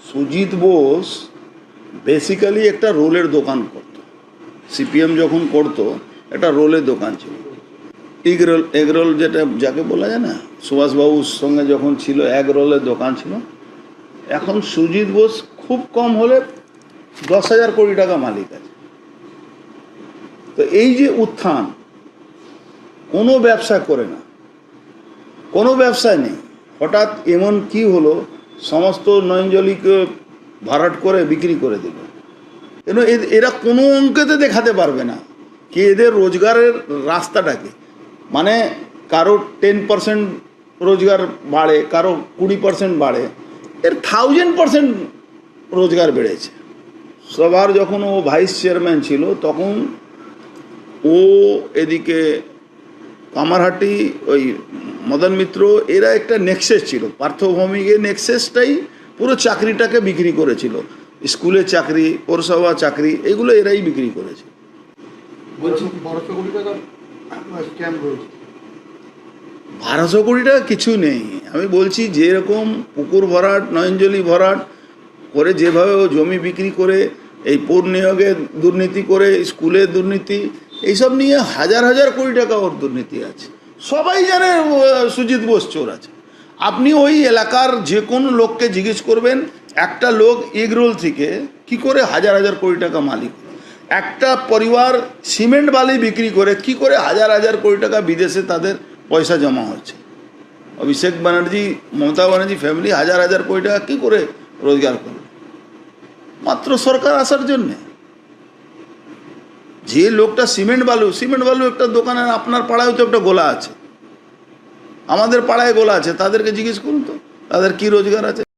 Sujit Bose basically একটা রোলের দোকান করত। সিপিএম যখন করতো একটা রোলের দোকান ছিল, এগরোল যেটা যাকে বলা যায় না, সুভাষবাবুর সঙ্গে যখন ছিল এগরোলের দোকান ছিল। এখন সুজিত বোস খুব কম হলে 10,000 কোটি টাকা মালিক আছে। তো এই যে উত্থান, কোনো ব্যবসা করে না, কোনো ব্যবসায় নেই, হঠাৎ এমন কি হলো সমস্ত নয়নজলিকে ভরাট করে বিক্রি করে দিল। কেন এরা কোনো অঙ্কেতে দেখাতে পারবে না কি এদের রোজগারের রাস্তাটাকে, মানে কারো 10% রোজগার বাড়ে, কারো 20% বাড়ে, এর 1000% রোজগার বেড়েছে। সবার যখন ও ভাইস চেয়ারম্যান ছিল তখন ও এদিকে কামারহাটি ওই মদন মিত্র এরা একটা নেক্সেস ছিল, পার্থভৌমিকের নেক্সেসটাই পুরো চাকরিটাকে বিক্রি করেছিল। স্কুলের চাকরি, পৌরসভা চাকরি, এগুলো এরাই বিক্রি করেছে। 1200 কোটি টাকা কিছু নেই। আমি বলছি যেরকম পুকুর ভরাট, নয়নজলি ভরাট করে যেভাবে ও জমি বিক্রি করে, এই পৌর নিয়োগে দুর্নীতি করে, স্কুলে দুর্নীতি, এইসব নিয়ে হাজার হাজার কোটি টাকা ওর দুর্নীতি আছে। সবাই জানে সুজিত বোস চোর আছে। আপনি ওই এলাকার যে কোনো লোককে জিজ্ঞেস করবেন, একটা লোক এগরোল থেকে কি করে হাজার হাজার কোটি টাকা মালিক, একটা পরিবার সিমেন্ট বালি বিক্রি করে কি করে হাজার হাজার কোটি টাকা বিদেশে তাদের পয়সা জমা হচ্ছে। অভিষেক ব্যানার্জি, মমতা ব্যানার্জি ফ্যামিলি হাজার হাজার কোটি টাকা কী করে রোজগার করবে মাত্র সরকার আসার জন্যে। যে লোকটা সিমেন্ট বালু একটা দোকানে, আপনার পাড়ায় তো একটা গোলা আছে, আমাদের পাড়ায় গোলা আছে, তাদেরকে জিজ্ঞেস করুন তো তাদের কি রোজগার আছে।